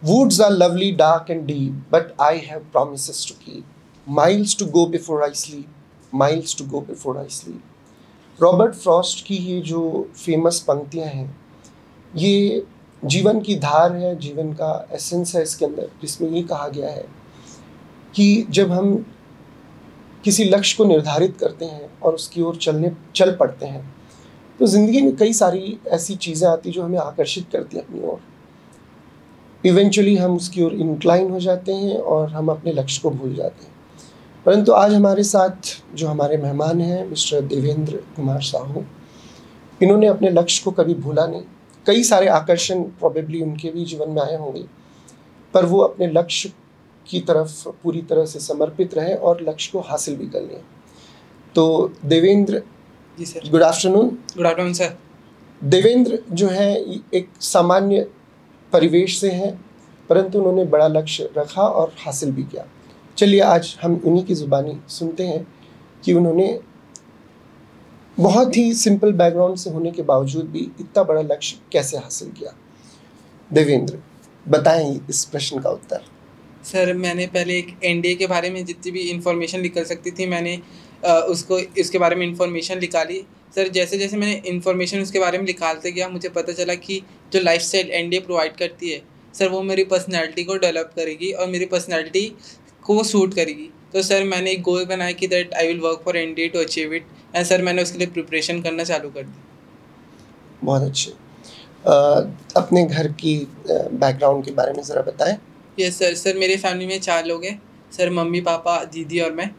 Woods are lovely, dark and deep, but I have promises to keep. Miles to go before I sleep, miles to go before I sleep. Robert Frost की ये जो famous पंक्तियां हैं, ये जीवन की धार है, जीवन का एसेंस है इसके अंदर, जिसमें ये कहा गया है कि जब हम किसी लक्ष्य को निर्धारित करते हैं और उसकी ओर चल पड़ते हैं, तो ज़िंदगी में कई सारी ऐसी चीज़ें आती जो हमें आकर्षित करती हैं अपनी ओर। इवेंचुअली हम उसकी ओर इंक्लाइन हो जाते हैं और हम अपने लक्ष्य को भूल जाते हैं। परंतु आज हमारे साथ जो हमारे मेहमान हैं मिस्टर देवेंद्र कुमार साहू, इन्होंने अपने लक्ष्य को कभी भूला नहीं। कई सारे आकर्षण प्रोबेबली उनके भी जीवन में आए होंगे, पर वो अपने लक्ष्य की तरफ पूरी तरह से समर्पित रहे और लक्ष्य को हासिल भी कर लिए। तो Devendra ji sir. Good afternoon. Good afternoon sir. Devendra जो है एक सामान्य परिवेश से हैं, परंतु उन्होंने बड़ा लक्ष्य रखा और हासिल भी किया। चलिए आज हम उन्हीं की ज़ुबानी सुनते हैं कि उन्होंने बहुत ही सिंपल बैकग्राउंड से होने के बावजूद भी इतना बड़ा लक्ष्य कैसे हासिल किया। देवेंद्र बताएं इस प्रश्न का उत्तर। सर मैंने पहले एक एनडीए के बारे में जितनी भी इंफॉर्मेशन निकल सकती थी मैंने इसके बारे में इंफॉर्मेशन निकाली। सर जैसे जैसे मैंने इंफॉर्मेशन उसके बारे में निकालते गया, मुझे पता चला कि जो लाइफस्टाइल एनडीए प्रोवाइड करती है सर, वो मेरी पर्सनैलिटी को डेवलप करेगी और मेरी पर्सनैलिटी को सूट करेगी। तो सर मैंने एक गोल बनाया कि that I will work for NDA to achieve it, and sir मैंने उसके लिए प्रिपरेशन करना चालू कर दी। बहुत अच्छे। अपने घर की बैकग्राउंड के बारे में ज़रा बताएं। Yes sir. सर मेरे फैमिली में 4 लोग हैं सर, मम्मी पापा दीदी और मैं।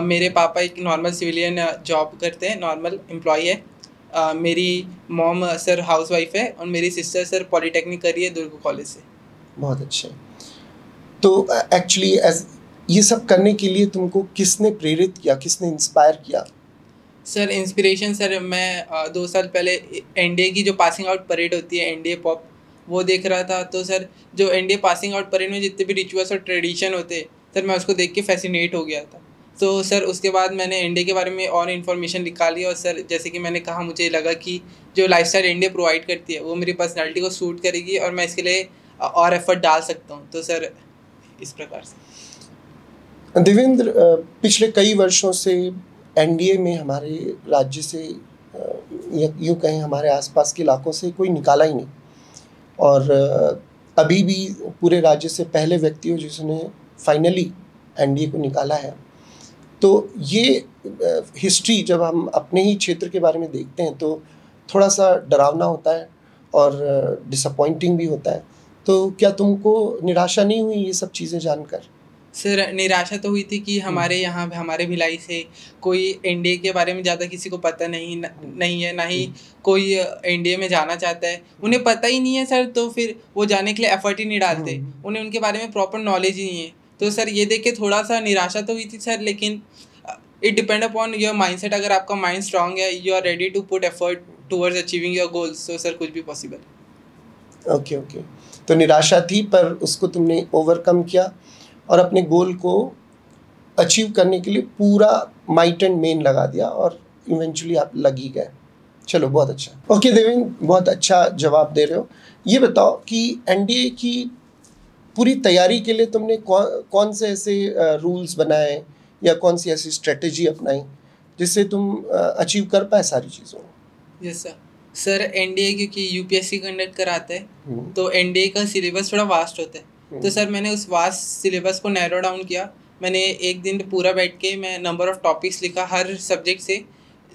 मेरे पापा एक नॉर्मल सिविलियन जॉब करते हैं, नॉर्मल एम्प्लॉय है। मेरी मॉम सर हाउसवाइफ है और मेरी सिस्टर सर पॉलीटेक्निक कर रही है दुर्ग कॉलेज से। बहुत अच्छे। तो एक्चुअली ये सब करने के लिए तुमको किसने प्रेरित किया, किसने इंस्पायर किया? सर इंस्पिरेशन सर मैं 2 साल पहले एनडीए की जो पासिंग आउट परेड होती है एनडीए पॉप, वो देख रहा था। तो सर जो एनडीए पासिंग आउट परेड में जितने भी रिचुअल्स और ट्रेडिशन होते सर, मैं उसको देख के फैसिनेट हो गया था। तो सर उसके बाद मैंने एनडीए के बारे में और इन्फॉर्मेशन निकाली और सर जैसे कि मैंने कहा, मुझे लगा कि जो लाइफस्टाइल एनडीए प्रोवाइड करती है वो मेरी पर्सनैलिटी को सूट करेगी और मैं इसके लिए और एफर्ट डाल सकता हूँ। तो सर इस प्रकार से। देवेंद्र, पिछले कई वर्षों से एनडीए में हमारे राज्य से यूँ कहें हमारे आसपास के इलाकों से कोई निकाला ही नहीं, और अभी भी पूरे राज्य से पहले व्यक्ति हो जिसने फाइनली एनडीए को निकाला है। तो ये हिस्ट्री जब हम अपने ही क्षेत्र के बारे में देखते हैं तो थोड़ा सा डरावना होता है और डिसअपॉइंटिंग भी होता है। तो क्या तुमको निराशा नहीं हुई ये सब चीज़ें जानकर? सर निराशा तो हुई थी कि हमारे यहाँ हमारे भिलाई से कोई एनडीए के बारे में ज़्यादा किसी को पता नहीं है, ना ही कोई एनडीए में जाना चाहता है। उन्हें पता ही नहीं है सर, तो फिर वो जाने के लिए एफर्ट ही नहीं डालते। उन्हें उनके बारे में प्रॉपर नॉलेज ही नहीं है। तो सर ये देख के थोड़ा सा निराशा तो हुई थी सर, लेकिन it depend upon your mindset. अगर आपका माइंड स्ट्रांग है, you are ready to put effort towards achieving your goals, तो सर कुछ भी पॉसिबल। ओके। तो निराशा थी पर उसको तुमने ओवरकम किया और अपने गोल को अचीव करने के लिए पूरा माइट एंड मेन लगा दिया और इवेंचुअली आप लग ही गए। चलो बहुत अच्छा। ओके देवेंद्र, बहुत अच्छा जवाब दे रहे हो। ये बताओ कि एनडीए की पूरी तैयारी के लिए तुमने कौन से ऐसे रूल्स बनाए या कौन सी ऐसी स्ट्रेटेजी अपनाई जिससे तुम अचीव कर पाए सारी चीज़ों? Yes sir. एनडीए क्योंकि यूपीएससी कंडक्ट कराता है तो एनडीए का सिलेबस थोड़ा वास्ट होता है। तो सर मैंने उस वास्ट सिलेबस को नैरो डाउन किया। मैंने एक दिन पूरा बैठ के मैं नंबर ऑफ़ टॉपिक्स लिखा हर सब्जेक्ट से,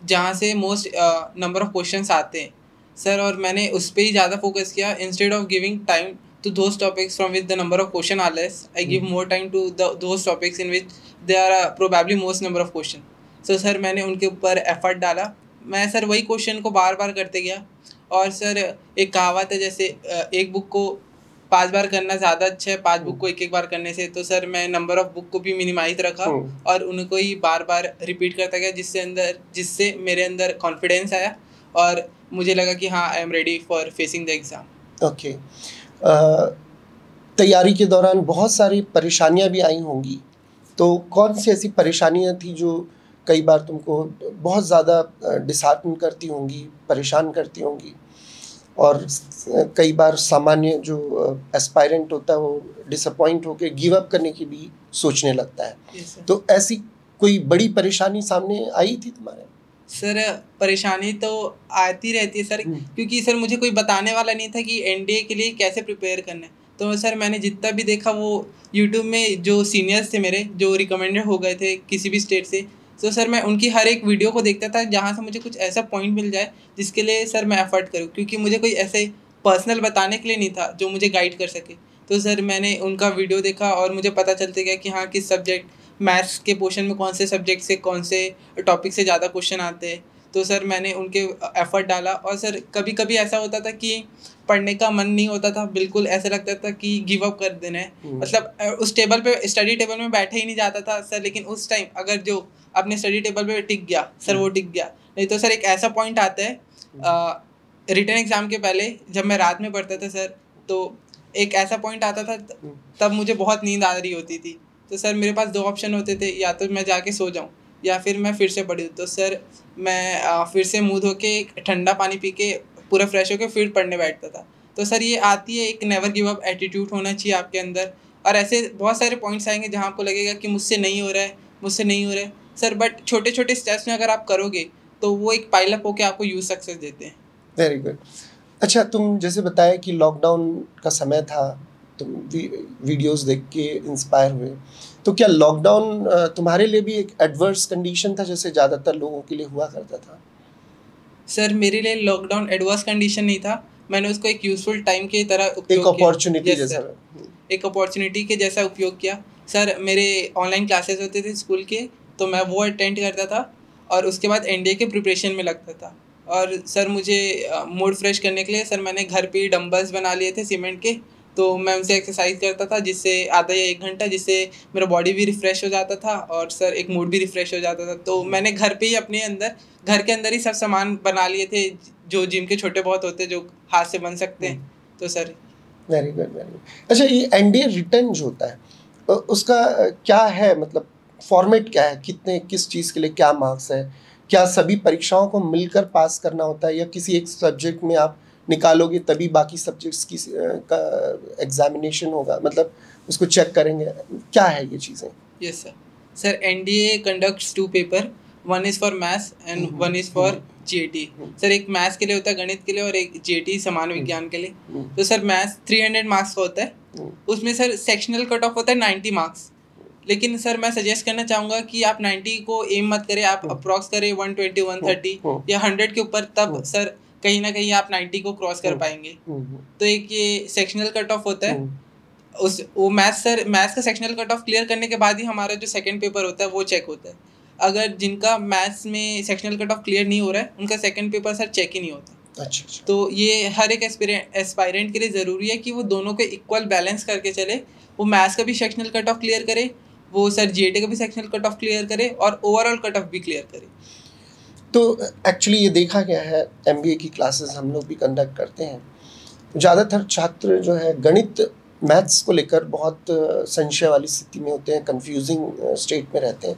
जहाँ से मोस्ट नंबर ऑफ़ क्वेश्चंस आते हैं सर, और मैंने उस पर ही ज़्यादा फोकस किया। Instead of giving time to those topics from which the number of question are less, I give more time to those topics in which there are probably most number of question. So sir मैंने उनके ऊपर effort डाला। मैं sir वही question को बार बार करते गया। और सर एक कहावत है, जैसे एक बुक को 5 बार करना ज़्यादा अच्छा है 5 बुक को एक बार करने से। तो सर मैं नंबर ऑफ़ बुक को भी मिनिमाइज रखा और उनको ही बार बार रिपीट करता गया, जिससे मेरे अंदर कॉन्फिडेंस आया और मुझे लगा कि हाँ I am ready for facing the exam. Okay. तैयारी के दौरान बहुत सारी परेशानियां भी आई होंगी, तो कौन सी ऐसी परेशानियां थी जो कई बार तुमको बहुत ज़्यादा डिसहार्टन करती होंगी, परेशान करती होंगी, और कई बार सामान्य जो एस्पायरेंट होता है वो डिसअपॉइंट होकर गिव अप करने की भी सोचने लगता है। तो ऐसी कोई बड़ी परेशानी सामने आई थी तुम्हारे? सर परेशानी तो आती रहती है सर, क्योंकि सर मुझे कोई बताने वाला नहीं था कि एनडीए के लिए कैसे प्रिपेयर करना है। तो सर मैंने जितना भी देखा वो यूट्यूब में जो सीनियर्स थे मेरे, जो रिकमेंडेड हो गए थे किसी भी स्टेट से, तो सर मैं उनकी हर एक वीडियो को देखता था जहाँ से मुझे कुछ ऐसा पॉइंट मिल जाए जिसके लिए सर मैं एफर्ट करूँ, क्योंकि मुझे कोई ऐसे पर्सनल बताने के लिए नहीं था जो मुझे गाइड कर सके। तो सर मैंने उनका वीडियो देखा और मुझे पता चलते गया कि हाँ किस सब्जेक्ट, मैथ्स के पोर्शन में कौन से सब्जेक्ट से कौन से टॉपिक से ज़्यादा क्वेश्चन आते हैं। तो सर मैंने उनके एफर्ट डाला और सर कभी कभी ऐसा होता था कि पढ़ने का मन नहीं होता था, बिल्कुल ऐसा लगता था कि गिव अप कर देना है, मतलब उस टेबल पे, स्टडी टेबल में बैठे ही नहीं जाता था सर। लेकिन उस टाइम अगर जो अपने स्टडी टेबल पे टिक गया सर, वो टिक गया। नहीं तो सर एक ऐसा पॉइंट आता है रिटर्न एग्ज़ाम के पहले, जब मैं रात में पढ़ता था सर, तो एक ऐसा पॉइंट आता था तब मुझे बहुत नींद आ रही होती थी। तो सर मेरे पास दो ऑप्शन होते थे, या तो मैं जाके सो जाऊँ या फिर मैं फिर से पढ़ूँ। तो सर मैं फिर से मुँह धो के ठंडा पानी पी के पूरा फ्रेश होकर फिर पढ़ने बैठता था। तो सर ये आती है एक नेवर गिव अप एटीट्यूड होना चाहिए आपके अंदर। और ऐसे बहुत सारे पॉइंट्स आएंगे जहाँ आपको लगेगा कि मुझसे नहीं हो रहा है, मुझसे नहीं हो रहा है सर, बट छोटे छोटे स्टेप्स में अगर आप करोगे तो वो एक पाइल अप होकर आपको यूज सक्सेस देते हैं। Very good. अच्छा, तुम जैसे बताया कि लॉकडाउन का समय था, तुम वीडियोस देख के इंस्पायर हुए, तो क्या लॉकडाउन तुम्हारे लिए भी एक एडवर्स कंडीशन था जैसे ज़्यादातर लोगों के लिए हुआ करता था? सर मेरे लिए लॉकडाउन एडवर्स कंडीशन नहीं था, मैंने उसको एक यूजफुल टाइम की तरह उपयोग किया, एक अपॉर्चुनिटी जैसा, एक अपॉर्चुनिटी के जैसा उपयोग किया। सर मेरे ऑनलाइन क्लासेस होते थे स्कूल के, तो मैं वो अटेंड करता था और उसके बाद एनडीए के प्रिपरेशन में लगता था। और सर मुझे मूड फ्रेश करने के लिए सर मैंने घर पे ही डंबल्स बना लिए थे सीमेंट के, तो मैं उनसे एक्सरसाइज करता था, जिससे आधा या 1 घंटा, जिससे मेरा बॉडी भी रिफ़्रेश हो जाता था और सर एक मूड भी रिफ़्रेश हो जाता था। तो मैंने घर पे ही अपने अंदर, घर के अंदर ही सब सामान बना लिए थे जो जिम के छोटे बहुत होते हैं जो हाथ से बन सकते हैं। तो sir very good, very good. अच्छा, ये एनडीए रिटर्न जो होता है उसका क्या है, मतलब फॉर्मेट क्या है, कितने, किस चीज़ के लिए क्या मार्क्स है? क्या सभी परीक्षाओं को मिलकर पास करना होता है या किसी एक सब्जेक्ट में आप निकालोगे तभी बाकी सब्जेक्ट्स की का एग्जामिनेशन होगा, मतलब उसको चेक करेंगे, क्या है ये चीज़ें? Yes sir. Sir NDA conducts 2 paper, one is for maths and one is for GAT. Sir एक मैथ्स के लिए होता है, गणित के लिए, और एक जीएटी समान विज्ञान के लिए। तो सर मैथ्स 300 मार्क्स का होता है, उसमें सर सेक्शनल कट ऑफ होता है 90 मार्क्स। लेकिन सर मैं सजेस्ट करना चाहूँगा कि आप 90 को एम मत करें, आप अप्रॉक्स करें 120, 130 या 100 के ऊपर, तब सर कहीं ना कहीं आप 90 को क्रॉस कर पाएंगे। तो एक ये सेक्शनल कट ऑफ होता है, उस वो मैथ्स का सेक्शनल कट ऑफ क्लियर करने के बाद ही हमारा जो सेकंड पेपर होता है वो चेक होता है। अगर जिनका मैथ्स में सेक्शनल कट ऑफ क्लियर नहीं हो रहा है उनका सेकंड पेपर सर चेक ही नहीं होता। अच्छा। तो ये हर एक एस्पायरेंट के लिए ज़रूरी है कि वो दोनों को इक्वल बैलेंस करके चले। वो मैथ्स का भी सेक्शनल कट ऑफ क्लियर करे, वो सर जीएटी का भी सेक्शनल कट ऑफ क्लियर करे और ओवरऑल कट ऑफ भी क्लियर करे। तो एक्चुअली ये देखा गया है, एमबीए की क्लासेस हम लोग भी कंडक्ट करते हैं, ज़्यादातर छात्र जो है गणित, मैथ्स को लेकर बहुत संशय वाली स्थिति में होते हैं, कंफ्यूजिंग स्टेट में रहते हैं।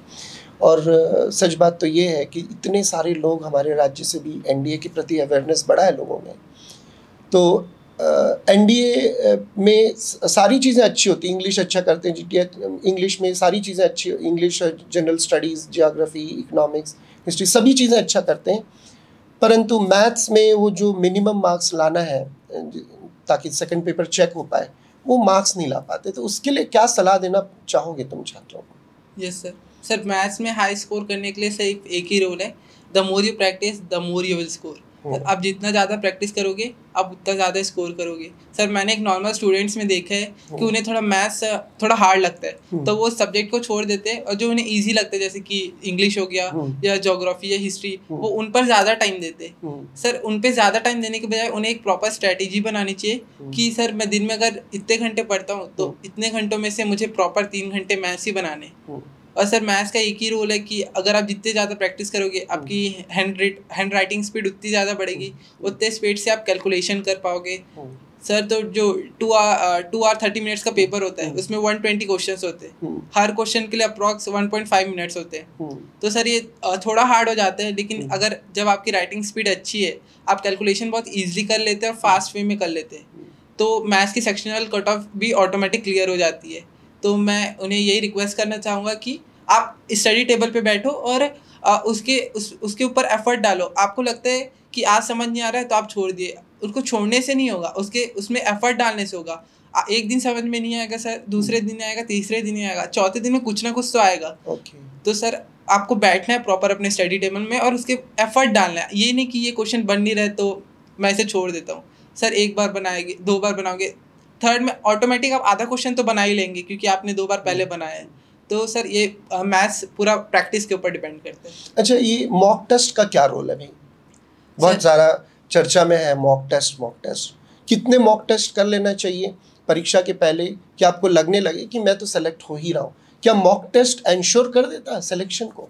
और सच बात तो ये है कि इतने सारे लोग हमारे राज्य से भी एनडीए के प्रति अवेयरनेस बढ़ा है लोगों में। तो एनडीए में सारी चीज़ें अच्छी होती हैं, इंग्लिश अच्छा करते हैं, जीटीएच इंग्लिश में सारी चीज़ें अच्छी, English, general studies, geography, economics, history, सभी चीज़ें अच्छा करते हैं। परंतु मैथ्स में वो जो मिनिमम मार्क्स लाना है ताकि सेकंड पेपर चेक हो पाए, वो मार्क्स नहीं ला पाते। तो उसके लिए क्या सलाह देना चाहोगे तुम छात्रों को? Yes sir. सर मैथ्स में हाई स्कोर करने के लिए सिर्फ एक ही रूल है, the more you practice the more you will score. आप जितना ज़्यादा प्रैक्टिस करोगे आप उतना ज़्यादा स्कोर करोगे। सर मैंने एक नॉर्मल स्टूडेंट्स में देखा है कि उन्हें थोड़ा मैथ्स थोड़ा हार्ड लगता है, तो वो सब्जेक्ट को छोड़ देते हैं, और जो उन्हें ईजी लगता है जैसे कि इंग्लिश हो गया या ज्योग्राफी या हिस्ट्री, वो उन पर ज़्यादा टाइम देते हैं। सर उन पर ज़्यादा टाइम देने के बजाय उन्हें एक प्रॉपर स्ट्रैटेजी बनानी चाहिए कि सर मैं दिन में अगर इतने घंटे पढ़ता हूँ तो इतने घंटों में से मुझे प्रॉपर 3 घंटे मैथ्स ही बनाने। और सर मैथ्स का एक ही रूल है कि अगर आप जितने ज़्यादा प्रैक्टिस करोगे आपकी हैंड राइटिंग स्पीड उतनी ज़्यादा बढ़ेगी, उतने स्पीड से आप कैलकुलेशन कर पाओगे, सर तो जो 2 hour 30 minutes का पेपर होता है उसमें 120 क्वेश्चंस होते हैं, हर क्वेश्चन के लिए अप्रॉक्स 1.5 मिनट्स होते हैं। तो सर ये थोड़ा हार्ड हो जाता है, लेकिन अगर जब आपकी राइटिंग स्पीड अच्छी है, आप कैलकुलेशन बहुत ईजिली कर लेते हैं और फास्ट वे में कर लेते हैं, तो मैथ्स की सेक्शनल कट ऑफ भी ऑटोमेटिक क्लियर हो जाती है। तो मैं उन्हें यही रिक्वेस्ट करना चाहूँगा कि आप स्टडी टेबल पे बैठो और उसके ऊपर एफर्ट डालो। आपको लगता है कि आज समझ नहीं आ रहा है तो आप छोड़ दिए, उसको छोड़ने से नहीं होगा, उसमें एफर्ट डालने से होगा। एक दिन समझ में नहीं आएगा सर, दूसरे दिन आएगा, तीसरे दिन आएगा, चौथे दिन में कुछ ना कुछ तो आएगा। तो सर आपको बैठना है प्रॉपर अपने स्टडी टेबल में और उसके एफर्ट डालना है। ये नहीं कि ये क्वेश्चन बन नहीं रहे तो मैं इसे छोड़ देता हूँ। सर एक बार बनाएंगे, 2 बार बनाओगे, थर्ड में ऑटोमेटिक आप आधा क्वेश्चन तो बना ही लेंगे क्योंकि आपने 2 बार पहले बनाया है। तो सर ये मैथ्स पूरा प्रैक्टिस के ऊपर डिपेंड करता है। अच्छा, ये मॉक टेस्ट का क्या रोल है भाई? बहुत ज़्यादा चर्चा में है मॉक टेस्ट। कितने मॉक टेस्ट कर लेना चाहिए परीक्षा के पहले कि आपको लगने लगे कि मैं तो सेलेक्ट हो ही रहा हूँ? क्या मॉक टेस्ट इंश्योर कर देता है सिलेक्शन को?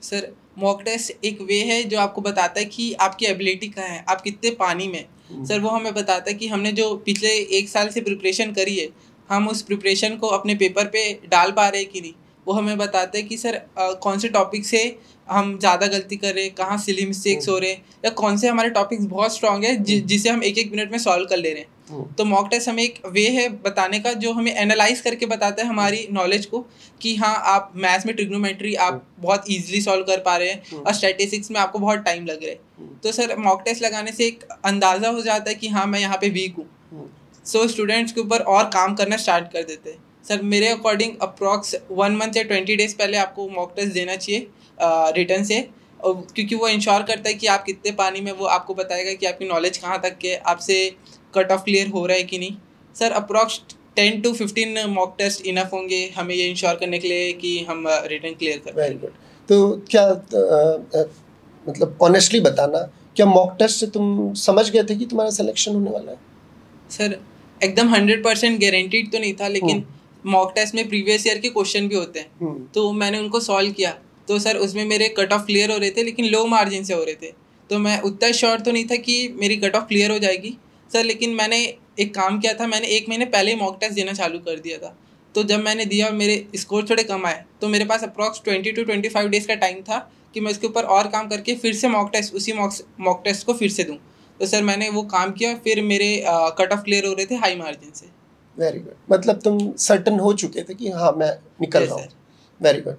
सर मॉक टेस्ट एक वे है जो आपको बताता है कि आपकी एबिलिटी कहाँ है, आप कितने पानी में। सर वो हमें बताता है कि हमने जो पिछले 1 साल से प्रिपरेशन करी है, हम उस प्रिपरेशन को अपने पेपर पे डाल पा रहे हैं कि नहीं। वो हमें बताते हैं कि सर कौन से टॉपिक से हम ज़्यादा गलती कर रहे हैं, कहाँ सिली मिस्टेक्स हो रहे हैं, या कौन से हमारे टॉपिक्स बहुत स्ट्रॉन्ग है जिसे हम 1-1 मिनट में सॉल्व कर ले रहे हैं। तो मॉक टेस्ट हमें एक वे है बताने का जो हमें एनालाइज करके बताता है हमारी नॉलेज को कि हाँ आप मैथ्स में ट्रिग्नोमेट्री आप बहुत ईजिली सॉल्व कर पा रहे हैं और स्टैटिस्टिक्स में आपको बहुत टाइम लग रहा है। तो सर मॉक टेस्ट लगाने से एक अंदाज़ा हो जाता है कि हाँ मैं यहाँ पे वीक हूँ। सो स्टूडेंट्स के ऊपर और काम करना स्टार्ट कर देते हैं। सर मेरे अकॉर्डिंग अप्रॉक्स 1 मंथ या 20 डेज पहले आपको मॉक टेस्ट देना चाहिए रिटर्न से, क्योंकि वो इंश्योर करता है कि आप कितने पानी में, वो आपको बताएगा कि आपकी नॉलेज कहाँ तक है, आपसे कट ऑफ क्लियर हो रहा है कि नहीं। Sir approx 10 to 15 mock test enough होंगे हमें ये इंश्योर करने के लिए कि हम रिटर्न क्लियर कर पाएंगे। Very good. तो क्या मतलब ऑनेस्टली बताना, क्या मॉक टेस्ट से तुम समझ गए थे कि तुम्हारा सिलेक्शन होने वाला है? सर एकदम 100% गारंटीड तो नहीं था, लेकिन मॉक टेस्ट में प्रीवियस ईयर के क्वेश्चन भी होते हैं, तो मैंने उनको सॉल्व किया। तो सर उसमें मेरे कट ऑफ क्लियर हो रहे थे, लेकिन लो मार्जिन से हो रहे थे। तो मैं उतना श्योर तो नहीं था कि मेरी कट ऑफ क्लियर हो जाएगी सर, लेकिन मैंने एक काम किया था, मैंने 1 महीने पहले ही मॉक टेस्ट देना चालू कर दिया था। तो जब मैंने दिया और मेरे स्कोर थोड़े कम आए, तो मेरे पास अप्रॉक्स 20 to 25 डेज़ का टाइम था कि मैं इसके ऊपर और काम करके फिर से उसी मॉक टेस्ट को फिर से दूँ। तो सर मैंने वो काम किया, फिर मेरे कट ऑफ क्लियर हो रहे थे हाई मार्जिन से। Very good. मतलब तुम सर्टन हो चुके थे कि हाँ मैं निकल रहा हूँ। Very good.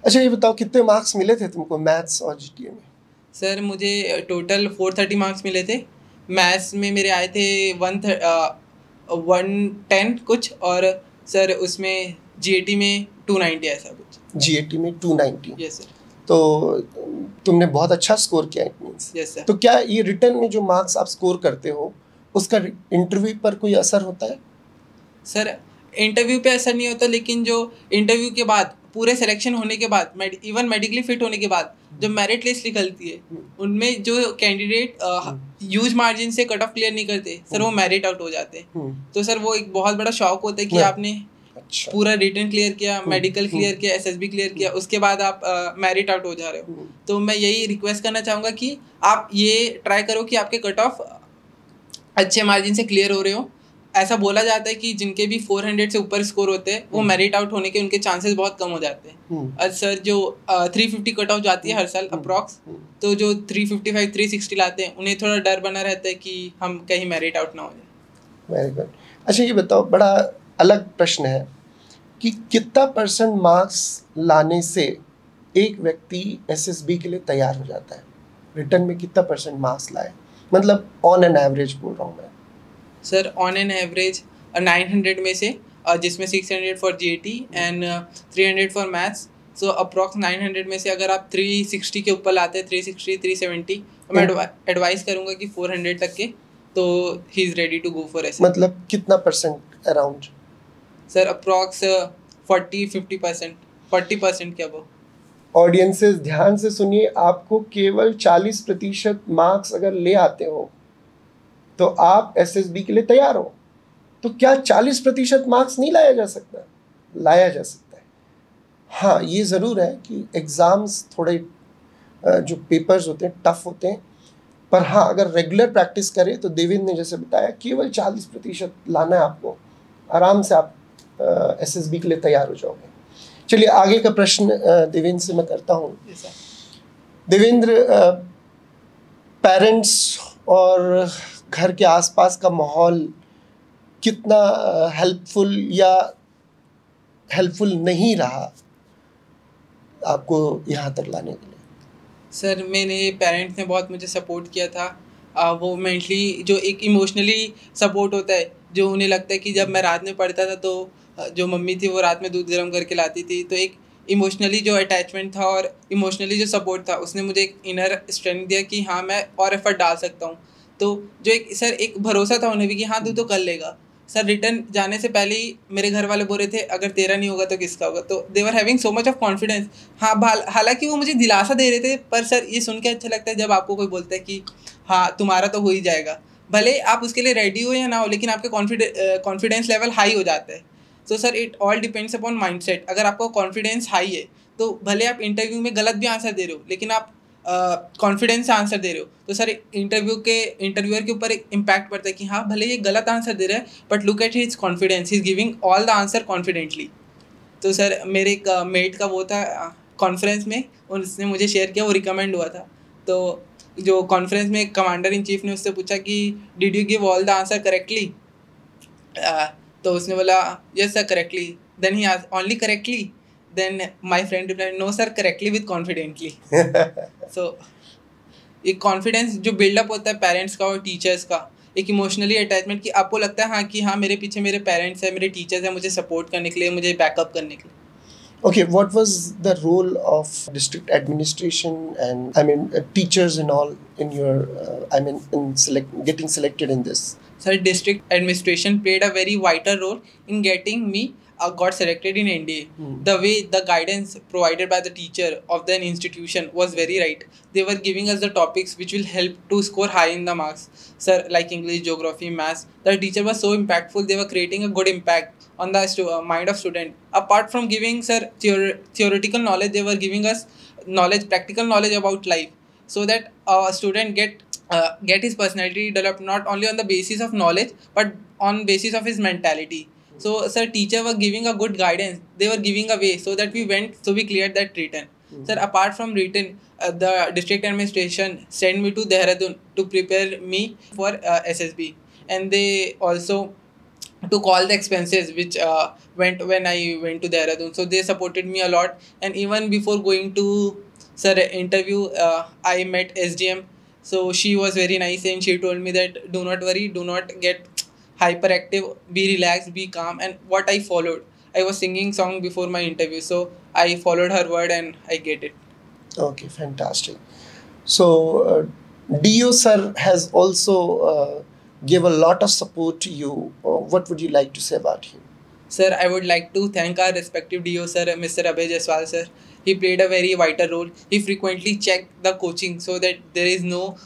अच्छा ये बताओ, कितने मार्क्स मिले थे तुमको मैथ्स और जीटीए में? सर मुझे टोटल 430 मार्क्स मिले थे। मैथ्स में मेरे आए थे 110 कुछ, और सर उसमें जीएटी में 290 ऐसा कुछ। जीएटी में 290? Yes sir. तो तुमने बहुत अच्छा स्कोर किया इट मीन्स। Yes sir. तो क्या ये रिटर्न में जो मार्क्स आप स्कोर करते हो उसका इंटरव्यू पर कोई असर होता है? सर इंटरव्यू पे असर नहीं होता, लेकिन जो इंटरव्यू के बाद पूरे सिलेक्शन होने के बाद, इवन मेडिकली फिट होने के बाद जो मेरिट लिस्ट निकलती है, उनमें जो कैंडिडेट ह्यूज मार्जिन से कट ऑफ क्लियर नहीं करते सर, वो मेरिट आउट हो जाते हैं। तो सर वो एक बहुत बड़ा शौक होता है कि आपने पूरा रिटर्न क्लियर किया, मेडिकल क्लियर किया, एसएसबी क्लियर किया, उसके बाद आप मेरिट आउट हो जा रहे हो। तो मैं यही रिक्वेस्ट करना चाहूँगा कि आप ये ट्राई करो कि आपके कट ऑफ अच्छे मार्जिन से क्लियर हो रहे हो। ऐसा बोला जाता है कि जिनके भी 400 से ऊपर स्कोर होते हैं वो मेरिट आउट होने के उनके चांसेस बहुत कम हो जाते हैं। और सर जो 350 कट ऑफ जाती है हर साल अप्रॉक्स, तो जो 355 360 लाते हैं उन्हें थोड़ा डर बना रहता है कि हम कहीं मेरिट आउट ना हो जाए। Very good. अच्छा ये बताओ, बड़ा अलग प्रश्न है कि कितना % मार्क्स लाने से एक व्यक्ति एसएसबी के लिए तैयार हो जाता है? रिटर्न में कितना % मार्क्स लाए, मतलब ऑन एन एवरेज बोल रहा हूँ मैं। सर ऑन एन एवरेज 900 में से, जिसमें 600 for GAT and 300 for maths, so approx 900 में से अगर आप 360 के ऊपर लाते हैं, 360 370, तो मैं एडवाइस करूँगा कि 400 तक के, तो he is ready to go for SSB. मतलब कितना % अराउंड? सर अप्रॉक्स 40-50%, 40% क्या वो। ऑडियंसेस ध्यान से सुनिए, आपको केवल 40% मार्क्स अगर ले आते हो तो आप एसएसबी के लिए तैयार हो। तो क्या 40% मार्क्स नहीं लाया जा सकता? लाया जा सकता है। हाँ ये ज़रूर है कि एग्ज़ाम्स थोड़े जो पेपर्स होते हैं टफ होते हैं, पर हाँ, अगर रेगुलर प्रैक्टिस करें तो देवेंद्र ने जैसे बताया केवल 40% लाना है आपको, आराम से आप एसएसबी के लिए तैयार हो जाओगे। चलिए आगे का प्रश्न देवेंद्र से मैं करता हूँ। देवेंद्र, पेरेंट्स और घर के आसपास का माहौल कितना हेल्पफुल या हेल्पफुल नहीं रहा आपको यहाँ तक लाने के लिए? सर मेरे पेरेंट्स ने बहुत मुझे सपोर्ट किया था। वो मेंटली जो एक इमोशनली सपोर्ट होता है, जो उन्हें लगता है कि जब मैं रात में पढ़ता था तो जो मम्मी थी वो रात में दूध गर्म करके लाती थी, तो एक इमोशनली जो अटैचमेंट था और इमोशनली जो सपोर्ट था उसने मुझे एक इनर स्ट्रेंथ दिया कि हाँ मैं और एफर्ट डाल सकता हूँ। तो जो एक सर एक भरोसा था उन्हें भी कि हाँ तू तो कर लेगा। सर रिटर्न जाने से पहले ही मेरे घर वाले बोल रहे थे अगर तेरा नहीं होगा तो किसका होगा, तो they were having so much of confidence. हाँ हालांकि वो मुझे दिलासा दे रहे थे, पर सर ये सुन के अच्छा लगता है जब आपको कोई बोलता है कि हाँ तुम्हारा तो हो ही जाएगा, भले आप उसके लिए रेडी हो या ना हो, लेकिन आपके कॉन्फिडेंस लेवल हाई हो जाता है। So sir it all depends upon mindset. अगर आपका कॉन्फिडेंस हाई है तो भले आप इंटरव्यू में गलत भी आंसर दे रहे हो लेकिन आप कॉन्फिडेंस से आंसर दे रहे हो, तो सर इंटरव्यूअर के ऊपर एक इम्पैक्ट पड़ता है कि हाँ भले ये गलत आंसर दे रहा है but look at his confidence, he is giving all the answer confidently. तो सर मेरे एक मेट का वो था कॉन्फ्रेंस में, उसने मुझे शेयर किया, वो रिकमेंड हुआ था। तो जो कॉन्फ्रेंस में कमांडर इन चीफ ने उससे पूछा कि did you give all the answer correctly, तो उसने बोला yes sir correctly. Then he asked only correctly, then my friend replied no sir correctly with confidently. So एक कॉन्फिडेंस जो बिल्डअप होता है पेरेंट्स का और टीचर्स का, एक इमोशनली अटैचमेंट कि आपको लगता है हाँ कि हाँ मेरे पीछे मेरे पेरेंट्स हैं, मेरे टीचर्स हैं मुझे सपोर्ट करने के लिए, मुझे बैकअप करने के लिए। Okay, what was the role of district administration and teachers and all in your in getting selected in this? Sir, district administration played a very vital role in getting me got selected in NDA. The way the guidance provided by the teacher of the institution was very right. They were giving us the topics which will help to score high in the marks. Sir, like English, geography, maths. The teacher was so impactful. They were creating a good impact on the mind of student. Apart from giving sir theoretical knowledge, they were giving us practical knowledge about life, so that a student get his personality developed not only on the basis of knowledge but on basis of his mentality. So sir, teacher were giving a good guidance, they were giving a way so that we cleared that written. Sir, apart from written, the district administration sent me to Dehradun to prepare me for SSB, and they also took all the expenses which went when I went to Dehradun. So they supported me a lot, and even before going to sir interview, I met SDM. So she was very nice and she told me that do not worry, do not get hyperactive, be relaxed, be calm. And what I followed, I was singing song before my interview, so I followed her word and I get it. Okay, fantastic. So DO sir has also gave a lot of support to you. What would you like to say about him? Sir, I would like to thank our respective DO sir, Mr. Abhay Jaiswal sir. He played a very vital role. He frequently checked the coaching so that there is no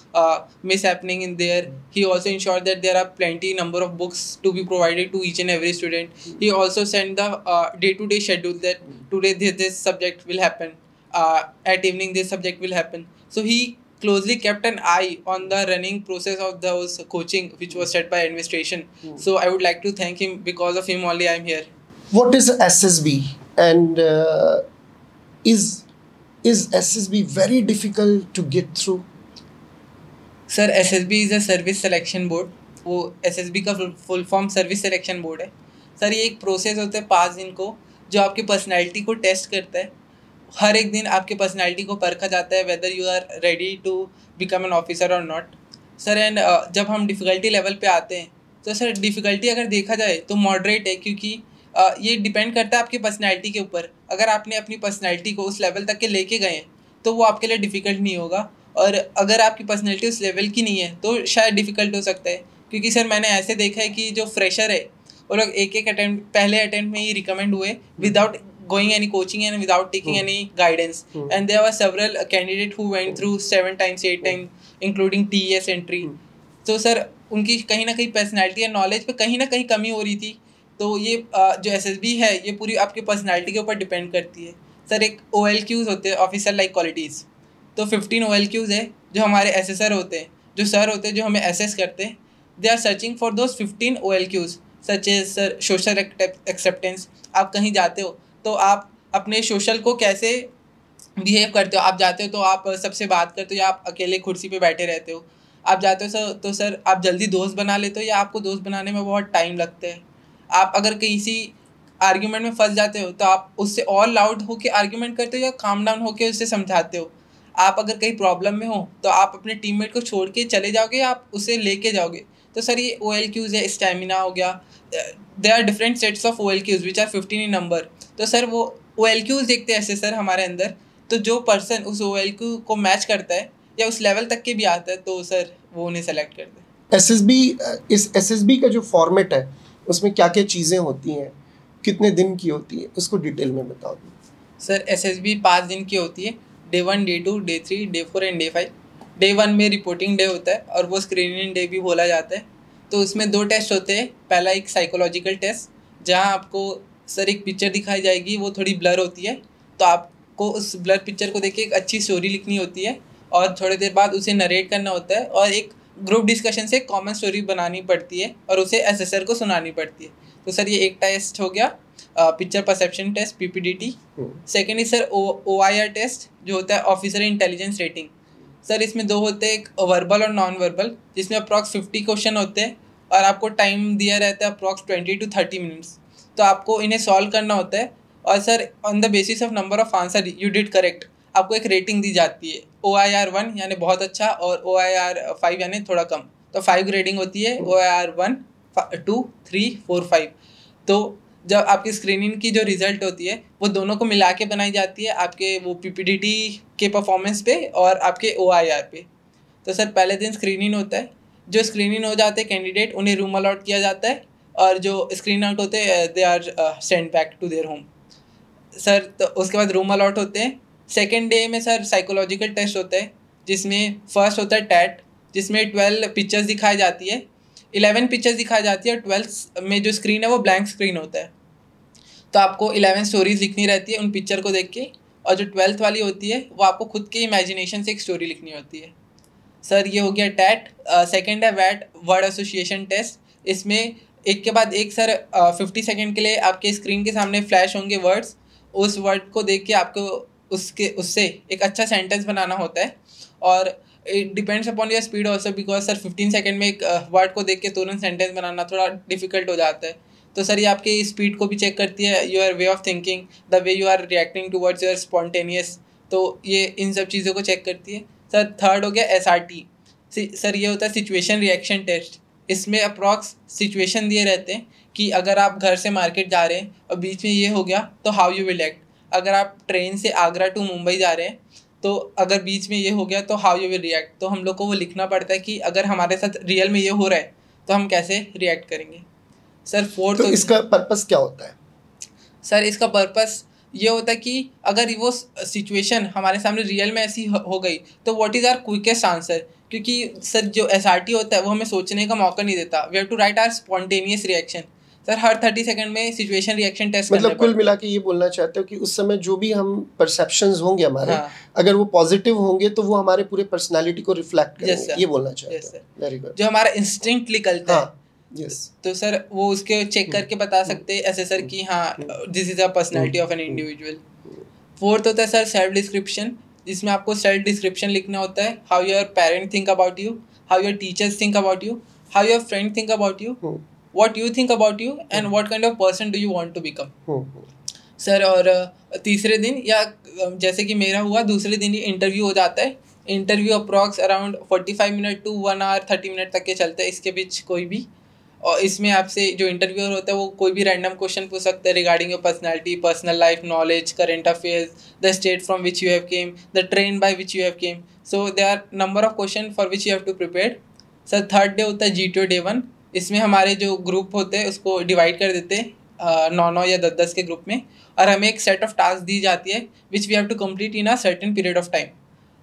mishappening in there. He also ensured that there are plenty number of books to be provided to each and every student. He also sent the day-to-day schedule that today this subject will happen, at evening this subject will happen. So he closely kept an eye on the running process of those coaching which was set by administration. So I would like to thank him. Because of him only I am here. What is SSB, and is SSB very difficult to get through? Sir, SSB is a service selection board. वो SSB का full form service selection board है. Sir ये एक process होता है 5 दिन को जो आपकी पर्सनैलिटी को टेस्ट करता है. हर एक दिन आपकी पर्सनैलिटी को परखा जाता है whether you are ready to become an officer or not. Sir and जब हम डिफ़िकल्टी लेवल पे आते हैं तो सर डिफ़िकल्टी अगर देखा जाए तो मॉडरेट है, क्योंकि ये डिपेंड करता है आपकी पर्सनैलिटी के ऊपर. अगर आपने अपनी पर्सनैलिटी को उस लेवल तक के लेके गए हैं तो वो आपके लिए डिफ़िकल्ट नहीं होगा, और अगर आपकी पर्सनैलिटी उस लेवल की नहीं है तो शायद डिफ़िकल्ट हो सकता है. क्योंकि सर मैंने ऐसे देखा है कि जो फ्रेशर है वो लोग एक अटैम्प्ट पहले अटैम्प्ट में ही रिकमेंड हुए without going any coaching and without taking any guidance. And there were several candidates who went through 7 times 8 times including TES entry. तो सर उनकी कहीं ना कहीं पर्सनैलिटी या नॉलेज पे कहीं ना कहीं कमी हो रही थी. तो ये जो SSB है ये पूरी आपकी पर्सनैलिटी के ऊपर डिपेंड करती है. सर एक OLQs होते हैं, ऑफिसर लाइक क्वालिटीज़. तो 15 OLQs है जो हमारे SSR होते हैं जो सर होते हैं जो हमें एसेस करते हैं, they are searching for those 15 OLQs such as sir social acceptance. आप कहीं जाते हो तो आप अपने सोशल को कैसे बिहेव करते हो, आप जाते हो तो आप सबसे बात करते हो या आप अकेले कुर्सी पे बैठे रहते हो, आप जाते हो सर तो सर आप जल्दी दोस्त बना लेते हो या आपको दोस्त बनाने में बहुत टाइम लगता है। आप अगर किसी आर्ग्यूमेंट में फंस जाते हो तो आप उससे और लाउड होकर आर्ग्यूमेंट करते हो या काम डाउन होकर उससे समझाते हो। आप अगर कहीं प्रॉब्लम में हो तो आप अपने टीममेट को छोड़ के चले जाओगे या आप उसे लेके जाओगे। तो सर ये OLQs है, स्टेमिना हो गया, they are different sets of OLQs which are 15 in number. तो सर वो OLQs देखते हैं ऐसे सर हमारे अंदर, तो जो पर्सन उस OLQ को मैच करता है या उस लेवल तक के भी आता है तो सर वो उन्हें सेलेक्ट करते हैं। SSB, इस SSB का जो फॉर्मेट है उसमें क्या क्या चीज़ें होती हैं, कितने दिन की होती है, उसको डिटेल में बताओ। सर SSB 5 दिन की होती है, Day 1, Day 2, Day 3, Day 4 and Day 5। Day 1 में रिपोर्टिंग डे होता है और वो स्क्रीनिंग डे भी बोला जाता है। तो उसमें 2 टेस्ट होते हैं। पहला एक साइकोलॉजिकल टेस्ट जहाँ आपको सर एक पिक्चर दिखाई जाएगी, वो थोड़ी ब्लर होती है, तो आपको उस ब्लर पिक्चर को देख के एक अच्छी स्टोरी लिखनी होती है और थोड़ी देर बाद उसे नरेट करना होता है और एक ग्रुप डिस्कशन से कॉमन स्टोरी बनानी पड़ती है और उसे एसेसर को सुनानी पड़ती है। तो सर ये एक टेस्ट हो गया, picture perception test PPDT। Second is sir OIR test जो होता है ऑफिसर इंटेलिजेंस रेटिंग। सर इसमें 2 होते हैं, एक वर्बल और नॉन वर्बल, जिसमें अप्रॉक्स 50 क्वेश्चन होते हैं और आपको टाइम दिया रहता है अप्रॉक्स 20 to 30 मिनट्स। तो आपको इन्हें सॉल्व करना होता है और sir on the basis of number of answer you did correct आपको एक रेटिंग दी जाती है। OIR 1 यानी बहुत अच्छा और OIR 5 यानी थोड़ा कम। तो 5 ग्रेडिंग होती है, OIR 1, 2, 3, 4, 5। तो जब आपकी स्क्रीनिंग की जो रिज़ल्ट होती है वो दोनों को मिला के बनाई जाती है, आपके वो PPDT के परफॉर्मेंस पे और आपके OIR पे। तो सर पहले दिन स्क्रीनिंग होता है, जो स्क्रीनिंग हो जाते हैं कैंडिडेट उन्हें रूम अलॉट किया जाता है और जो स्क्रीन आउट होते हैं they are send back to their home. Sir तो उसके बाद रूम अलॉट होते हैं। सेकेंड डे में सर साइकोलॉजिकल टेस्ट होता है, जिसमें फर्स्ट होता है टैट, जिसमें 12 पिक्चर्स दिखाई जाती है, 11 पिक्चर्स दिखाई जाती है और 12 में जो स्क्रीन है वो ब्लैंक स्क्रीन होता है। तो आपको 11 स्टोरीज लिखनी रहती है उन पिक्चर को देख के, और जो 12th वाली होती है वो आपको खुद के इमेजिनेशन से एक स्टोरी लिखनी होती है। सर ये हो गया टैट। सेकेंड है वैट, वर्ड एसोसिएशन टेस्ट। इसमें एक के बाद एक सर 50 सेकेंड के लिए आपके स्क्रीन के सामने फ्लैश होंगे वर्ड्स, उस वर्ड को देख के आपको उससे एक अच्छा सेंटेंस बनाना होता है और it depends upon your speed also, because sir 15 second में एक वर्ड को देख के तुरंत सेंटेंस बनाना थोड़ा डिफिकल्ट हो जाता है। तो सर ये आपकी स्पीड को भी चेक करती है, your way of thinking, the way you are reacting towards your spontaneous, तो ये इन सब चीज़ों को चेक करती है। सर थर्ड हो गया SRT। सर ये होता है सिचुएशन रिएक्शन टेस्ट। इसमें अप्रॉक्स सिचुएशन दिए रहते हैं कि अगर आप घर से मार्केट जा रहे हैं और बीच में ये हो गया तो हाउ यू विल एक्ट। अगर आप ट्रेन से आगरा टू मुंबई जा रहे हैं तो अगर बीच में ये हो गया तो हाउ यू विल रिएक्ट। तो हम लोग को वो लिखना पड़ता है कि अगर हमारे साथ रियल में ये हो रहा है तो हम कैसे रिएक्ट करेंगे। सर फोर्थ तो इसका पर्पस क्या होता है? सर इसका पर्पस ये होता है कि अगर वो सिचुएशन हमारे सामने रियल में ऐसी हो गई तो what is our quickest answer, क्योंकि सर जो SRT होता है वो हमें सोचने का मौका नहीं देता। We have to write our spontaneous reaction. Sir हर 30 सेकंड में सिचुएशन रिएक्शन टेस्ट मतलब कुल मिला के ये बोलना चाहते हो कि उस समय जो भी हम परसेप्शंस होंगे हमारे, हाँ, अगर वो पॉजिटिव होंगे तो वो हमारे पूरे पर्सनालिटी को रिफ्लेक्ट करेंगे। Yes, sir. ये बोलना चाहते Yes, हो। sir. Very good. जो हमारा इंस्टिंक्ट निकलता है, यस, तो सर वो उसके चेक करके बता सकते हैं ऐसे सर कि हाँ this is a personality of an individual. Fourth होता है सर सेल्फ डिस्क्रिप्शन, जिसमें आपको सेल्फ डिस्क्रिप्शन लिखना होता है, how your parent think about you, how your teachers think about you, how your friend think about you, what you think about you and what kind of person do you want to become। Sir और तीसरे दिन या जैसे कि मेरा हुआ दूसरे दिन ही इंटरव्यू हो जाता है। Interview approx around 45 minute to 1 hour 30 minute तक के चलते हैं, इसके बीच कोई भी। और इसमें आपसे जो इंटरव्यूअर होता है वो कोई भी रैंडम क्वेश्चन पूछ सकता है regarding your personality, personal life, knowledge, current affairs, the state from which you have came, the train by which you have came. So they are number of question for which you have to prepare. Sir third day होता है GTO Day 1। इसमें हमारे जो group होते हैं उसको divide कर देते हैं 9 या 10 के ग्रुप में, और हमें एक सेट ऑफ टास्क दी जाती है which we have to complete in a certain period of time.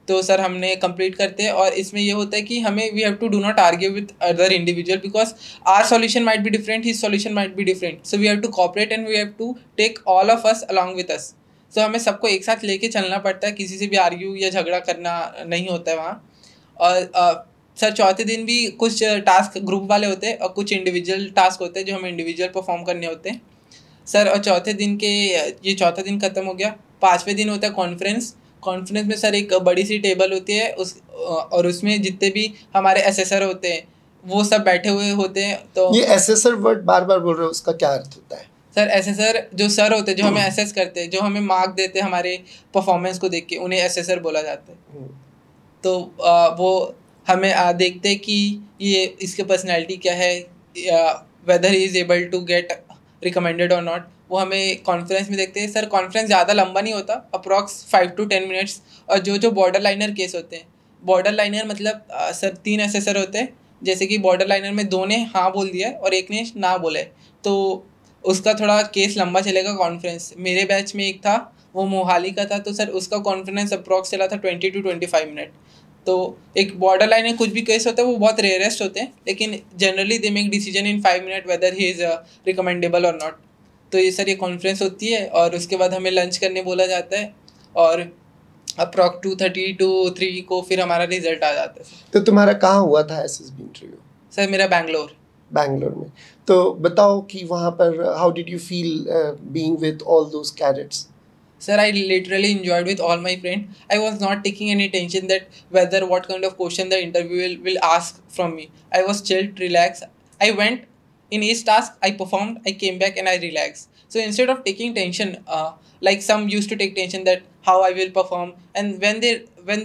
तो सर हमने कंप्लीट करते हैं और इसमें ये होता है कि हमें we have to do not argue with other individual, because our solution might be different, his solution might be different, so we have to cooperate and we have to take all of us along with us. So हमें सबको एक साथ लेके चलना पड़ता है, किसी से भी आर्ग्यू या झगड़ा करना नहीं होता है वहाँ। और सर चौथे दिन भी कुछ टास्क ग्रुप वाले होते हैं और कुछ इंडिविजुअल टास्क होते हैं जो हमें इंडिविजुअल परफॉर्म करने होते हैं सर। और चौथे दिन के ये चौथा दिन ख़त्म हो गया। पाँचवें दिन होता है कॉन्फ्रेंस। कॉन्फ्रेंस में सर एक बड़ी सी टेबल होती है और उसमें जितने भी हमारे असेसर होते हैं वो सब बैठे हुए होते हैं। तो ये असेसर वर्ड बार बार बोल रहे हो, उसका क्या अर्थ होता है? सर असेसर जो सर होते हैं जो हमें असेस करते हैं, जो हमें मार्क देते हैं हमारे परफॉर्मेंस को देख के, उन्हें असेसर बोला जाता है। तो वो हमें देखते हैं कि ये इसके पर्सनैलिटी क्या है, whether he is able to get recommended or not, वो हमें कॉन्फ्रेंस में देखते हैं। सर कॉन्फ्रेंस ज़्यादा लंबा नहीं होता, अप्रॉक्स 5 to 10 मिनट्स। और जो बॉर्डर लाइनर केस होते हैं, बॉर्डर लाइनर मतलब सर 3 असेसर होते हैं, जैसे कि बॉर्डर लाइनर में 2 ने हाँ बोल दिया है और 1 ने ना बोला है, तो उसका थोड़ा केस लंबा चलेगा कॉन्फ्रेंस। मेरे बैच में एक था, वो मोहाली का था, तो सर उसका कॉन्फ्रेंस अप्रॉक्स चला था 20 to 25 मिनट। तो एक बॉर्डर लाइन में कुछ भी केस होता है वो बहुत रेयरेस्ट होते हैं, लेकिन generally they make decision in 5 minute weather he is recommendable और नॉट। तो ये सर ये कॉन्फ्रेंस होती है और उसके बाद हमें लंच करने बोला जाता है और अप्रॉक्स 2:30 to 3 को फिर हमारा रिजल्ट आ जाता है। तो तुम्हारा कहाँ हुआ था SSB इंटरव्यू? सर मेरा बैंगलोर में। तो बताओ कि वहाँ पर how did you feel being with all those cadets? Sir, I literally enjoyed with all my friends. I was not taking any tension that whether what kind of question the interview will ask from me. I was chilled, relaxed. I went in each task, I performed, I came back and I relaxed. So instead of taking tension, like some used to take tension that how I will perform, and when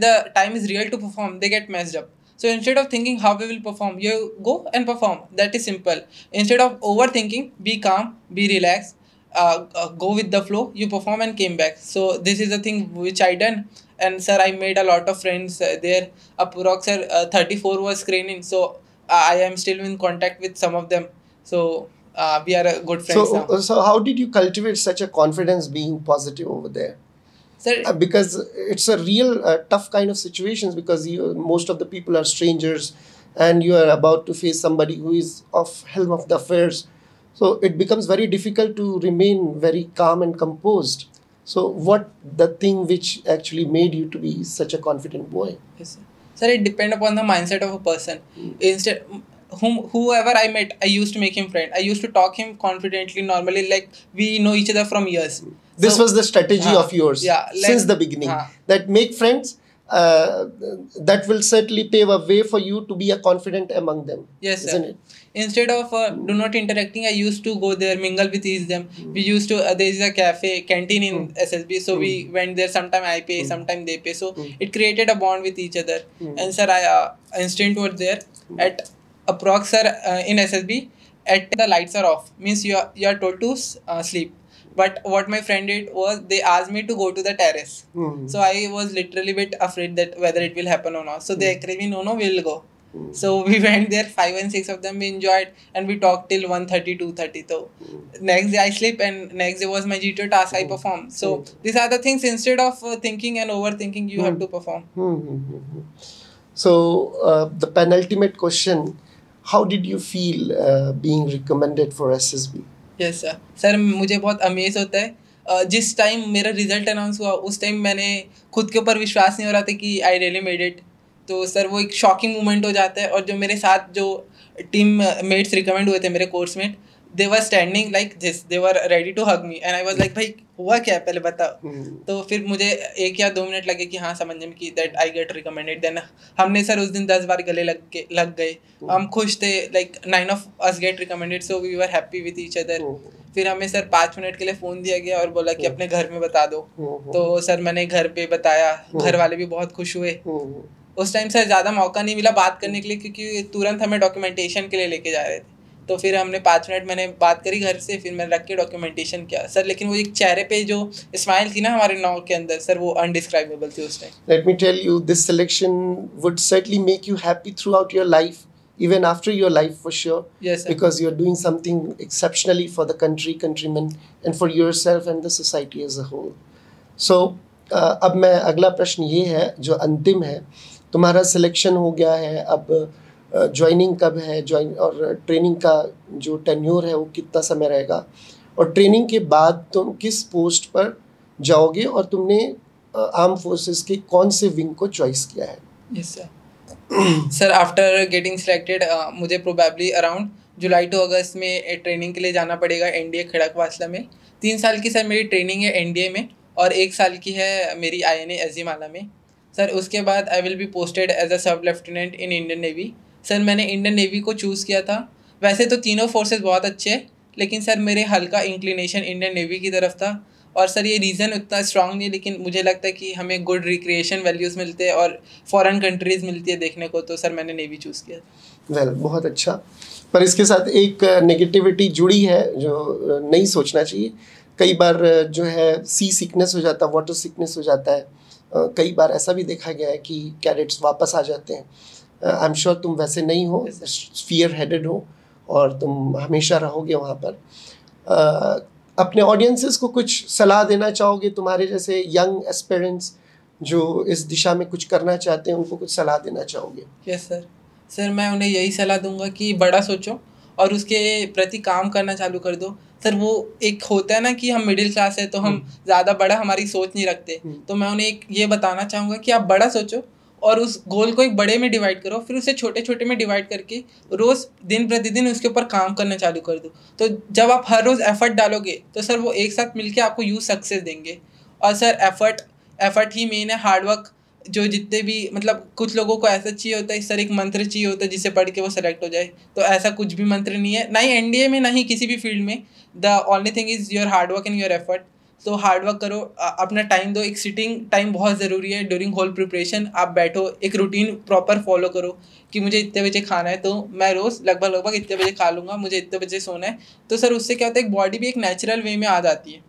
the time is real to perform, they get messed up. So instead of thinking how we will perform, you go and perform. That is simple. Instead of overthinking, be calm, be relaxed. Go with the flow, you perform and came back. So this is the thing which I done, and sir I made a lot of friends there. Approx 34 was screening, so I am still in contact with some of them. So we are good friends now. So how did you cultivate such a confidence being positive over there? Sir, because it's a real tough kind of situations, because most of the people are strangers and you are about to face somebody who is of helm of the affairs. So it becomes very difficult to remain very calm and composed. So what the thing which actually made you to be such a confident boy? Yes, sir. Sir, it depends upon the mindset of a person. Instead, whoever I met, I used to make him friend. I used to talk him confidently, normally, like we know each other from years. This was the strategy of yours, yeah, like, since the beginning. That make friends. That will certainly pave a way for you to be a confident among them. Yes, sir. Isn't it? Instead of do not interacting, I used to go there, mingle with each them. We used to there is a canteen in SSB, so we went there. Sometime I pay, sometime they pay. So it created a bond with each other. And sir, I instant was there at approx sir in SSB at the lights are off, means you are told to sleep. But what my friend did was they asked me to go to the terrace. So I was literally a bit afraid that whether it will happen or not. So they agreed me, no, we'll go. So we went there, 5 and 6 of them, we enjoyed and we talked till 1:30, 2:30. So next day I sleep and next day was my G2 task, I perform. So these are the things, instead of thinking and overthinking, you have to perform. So the penultimate question, how did you feel being recommended for SSB? Yes sir. Sir मुझे बहुत amaze होता है जिस time मेरा result announce हुआ, उस time मैंने खुद के ऊपर विश्वास नहीं हो रहा था कि आई रियली मेड इट। तो सर वो एक शॉकिंग मोमेंट हो जाता है। और जो मेरे साथ जो टीम मेट्स रिकमेंड हुए थे, मेरे course mate, they were standing like this, they were ready to hug me and I was like भाई हुआ क्या है पहले बताओ। तो फिर मुझे 1 या 2 मिनट लगे कि हाँ समझने में कि that I get recommended. Then हमने सर उस दिन 10 बार गले लग गए, हम खुश थे, like 9 of us get recommended, so we were happy with each other. फिर हमें सर 5 मिनट के लिए फ़ोन दिया गया और बोला कि अपने घर में बता दो। तो सर मैंने घर पे बताया, घर वाले भी बहुत खुश हुए। उस टाइम सर ज़्यादा मौका नहीं मिला बात करने के लिए, क्योंकि तुरंत हमें डॉक्यूमेंटेशन के लिए लेके जा रहे थे। तो फिर हमने 5 मिनट मैंने बात करी घर से, फिर मैंने रख के डॉक्यूमेंटेशन किया सर। लेकिन वो एक चेहरे पे जो स्माइल थी ना हमारे नौ के अंदर सर, वो अनडिस्क्राइबेबल थी उस time. Let me tell you, this selection would certainly make you happy throughout your life, even after your life, for sure. Yes, sir. Because you're doing something exceptionally for the countrymen, and for yourself and the society as a whole. So अब मैं अगला प्रश्न ये है जो अंतिम है, तुम्हारा सिलेक्शन हो गया है, अब ज्वाइनिंग कब है, और ट्रेनिंग का जो टेन्योर है वो कितना समय रहेगा, और ट्रेनिंग के बाद तुम किस पोस्ट पर जाओगे, और तुमने आर्म फोर्सेस के कौन से विंग को चॉइस किया है? Yes sir. Sir after getting selected मुझे प्रोबेबली अराउंड जुलाई टू अगस्त में ट्रेनिंग के लिए जाना पड़ेगा एनडीए खड़कवासला में। 3 साल की सर मेरी ट्रेनिंग है एनडीए में और 1 साल की है मेरी आईएनए एजीमाला में। सर उसके बाद I will be posted as a sub lieutenant in Indian Navy. Sir मैंने इंडियन नेवी को चूज़ किया था। वैसे तो तीनों फोर्सेस बहुत अच्छे हैं, लेकिन सर मेरे हल्का इंक्लिनेशन इंडियन नेवी की तरफ था। और सर ये रीज़न उतना स्ट्रांग नहीं, लेकिन मुझे लगता है कि हमें गुड रिक्रिएशन वैल्यूज़ मिलते हैं और फॉरेन कंट्रीज़ मिलती है देखने को, तो सर मैंने नेवी चूज़ किया। वेल बहुत अच्छा, पर इसके साथ एक नेगेटिविटी जुड़ी है जो नहीं सोचना चाहिए। कई बार जो है सी सिकनेस हो जाता है, वाटर सिकनेस हो जाता है। कई बार ऐसा भी देखा गया है कि कैडेट्स वापस आ जाते हैं। आई एम श्योर तुम वैसे नहीं हो, फियर हेडेड हो और तुम हमेशा रहोगे वहाँ पर। अपने ऑडियंसेस को कुछ सलाह देना चाहोगे? तुम्हारे जैसे यंग एस्पिरेंट्स जो इस दिशा में कुछ करना चाहते हैं, उनको कुछ सलाह देना चाहोगे? Yes sir. सर मैं उन्हें यही सलाह दूंगा कि बड़ा सोचो और उसके प्रति काम करना चालू कर दो। सर वो एक होता है ना कि हम मिडिल क्लास है तो हम ज़्यादा बड़ा हमारी सोच नहीं रखते, तो मैं उन्हें एक ये बताना चाहूँगा कि आप बड़ा सोचो और उस गोल को एक बड़े में डिवाइड करो, फिर उसे छोटे छोटे में डिवाइड करके रोज़ दिन प्रतिदिन उसके ऊपर काम करना चालू कर दो। तो जब आप हर रोज़ एफर्ट डालोगे तो सर वो एक साथ मिलके आपको यूँ सक्सेस देंगे। और सर एफर्ट ही मेन है, हार्डवर्क जो जितने भी मतलब कुछ लोगों को ऐसा चाहिए होता है, इस तरह एक मंत्र चाहिए होता है जिसे पढ़ के वो सेलेक्ट हो जाए, तो ऐसा कुछ भी मंत्र नहीं है, ना ही एनडीए में ना ही किसी भी फील्ड में। The only thing is your hard work and your effort. तो हार्डवर्क करो, अपना टाइम दो, एक सिटिंग टाइम बहुत ज़रूरी है ड्यूरिंग होल प्रिपरेशन। आप बैठो, एक रूटीन प्रॉपर फॉलो करो कि मुझे इतने बजे खाना है तो मैं रोज़ लगभग इतने बजे खा लूँगा, मुझे इतने बजे सोना है। तो सर उससे क्या होता है, एक बॉडी भी एक नेचुरल वे में आ जाती है।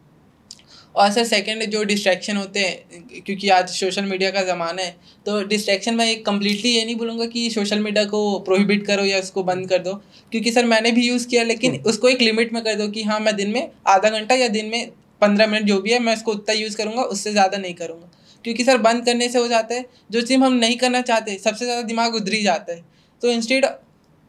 और सर सेकंड जो डिस्ट्रैक्शन होते हैं, क्योंकि आज सोशल मीडिया का ज़माना है, तो डिस्ट्रैक्शन मैं एक कम्प्लीटली ये नहीं बोलूँगा कि सोशल मीडिया को प्रोहिबिट करो या उसको बंद कर दो, क्योंकि सर मैंने भी यूज़ किया, लेकिन उसको एक लिमिट में कर दो कि हाँ मैं दिन में आधा घंटा या दिन में 15 मिनट जो भी है मैं उसको उतना यूज़ करूँगा, उससे ज़्यादा नहीं करूँगा। क्योंकि सर बंद करने से हो जाता है जो चीज़ हम नहीं करना चाहते, सबसे ज़्यादा दिमाग उधर ही जाता है। तो इंस्टेड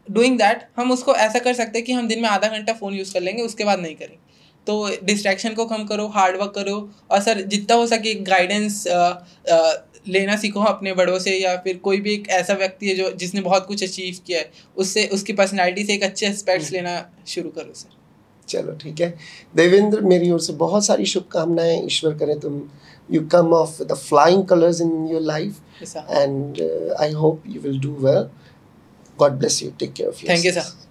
डूइंग दैट हम उसको ऐसा कर सकते हैं कि हम दिन में आधा घंटा फ़ोन यूज़ कर लेंगे, उसके बाद नहीं करेंगे। तो डिस्ट्रैक्शन को कम करो, हार्डवर्क करो और सर जितना हो सके गाइडेंस लेना सीखो अपने बड़ों से, या फिर कोई भी एक ऐसा व्यक्ति है जो जिसने बहुत कुछ अचीव किया है, उससे उसकी पर्सनैलिटी से एक अच्छे एस्पेक्ट्स लेना शुरू करो सर। चलो ठीक है देवेंद्र, मेरी ओर से बहुत सारी शुभकामनाएं। ईश्वर करे तुम you come of the flying colours in your life and I hope you will do well. God bless you, take care of yourself. Thank you sir.